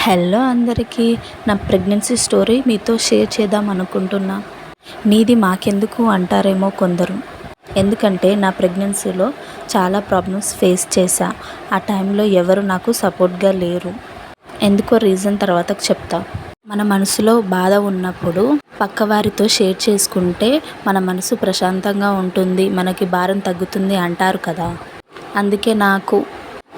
Hello అందరికీ, నా pregnancy story మీతో షేర్ చేద్దాం అనుకుంటున్నా. నీది మాకెందుకు అంటారేమో కొందరు. ఎందుకంటే నా ప్రెగ్నెన్సీలో చాలా ప్రాబ్లమ్స్ ఫేస్ చేశా. ఆ టైంలో ఎవరు నాకు సపోర్ట్గా లేరు. ఎందుకో రీజన్ తర్వాత చెప్తా. మన మనసులో బాధ ఉన్నప్పుడు పక్కవారితో షేర్ చేసుకుంటే మన మనసు ప్రశాంతంగా ఉంటుంది, మనకి భారం తగ్గుతుంది అంటారు కదా. అందుకే నాకు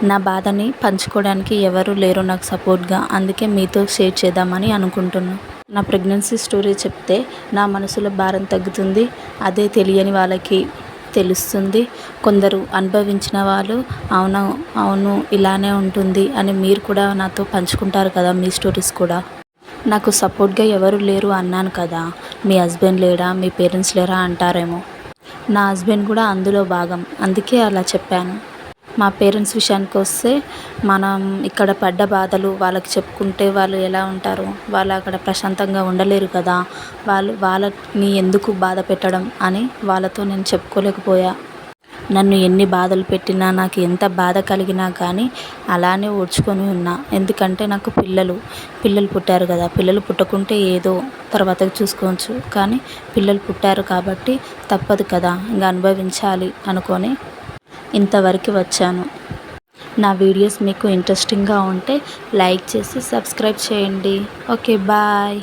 నా బాధని పంచుకోవడానికి ఎవరు లేరు నాకు సపోర్ట్గా. అందుకే మీతో షేర్ చేద్దామని అనుకుంటున్నా. నా ప్రెగ్నెన్సీ స్టోరీ చెప్తే నా మనసులో భారం తగ్గుతుంది, అదే తెలియని వాళ్ళకి తెలుస్తుంది. కొందరు అనుభవించిన వాళ్ళు అవును అవును ఇలానే ఉంటుంది అని మీరు కూడా నాతో పంచుకుంటారు కదా మీ స్టోరీస్ కూడా. నాకు సపోర్ట్గా ఎవరు లేరు అన్నాను కదా, మీ హస్బెండ్ లేరా, మీ పేరెంట్స్ లేరా అంటారేమో. నా హస్బెండ్ కూడా అందులో భాగం, అందుకే అలా చెప్పాను. మా పేరెంట్స్ విషయానికి వస్తే, మనం ఇక్కడ పడ్డ బాధలు వాళ్ళకి చెప్పుకుంటే వాళ్ళు ఎలా ఉంటారు, వాళ్ళు అక్కడ ప్రశాంతంగా ఉండలేరు కదా. వాళ్ళని ఎందుకు బాధ పెట్టడం అని వాళ్ళతో నేను చెప్పుకోలేకపోయా. నన్ను ఎన్ని బాధలు పెట్టినా, నాకు ఎంత బాధ కలిగినా కానీ అలానే ఓర్చుకొని ఉన్నా. ఎందుకంటే నాకు పిల్లలు పుట్టారు కదా. పిల్లలు పుట్టకుంటే ఏదో తర్వాత చూసుకోవచ్చు, కానీ పిల్లలు పుట్టారు కాబట్టి తప్పదు కదా, ఇంకా అనుభవించాలి అనుకొని ఇంతవరకు వచ్చాను. నా వీడియోస్ మీకు ఇంట్రెస్టింగ్గా ఉంటే లైక్ చేసి సబ్స్క్రైబ్ చేయండి. Okay, bye.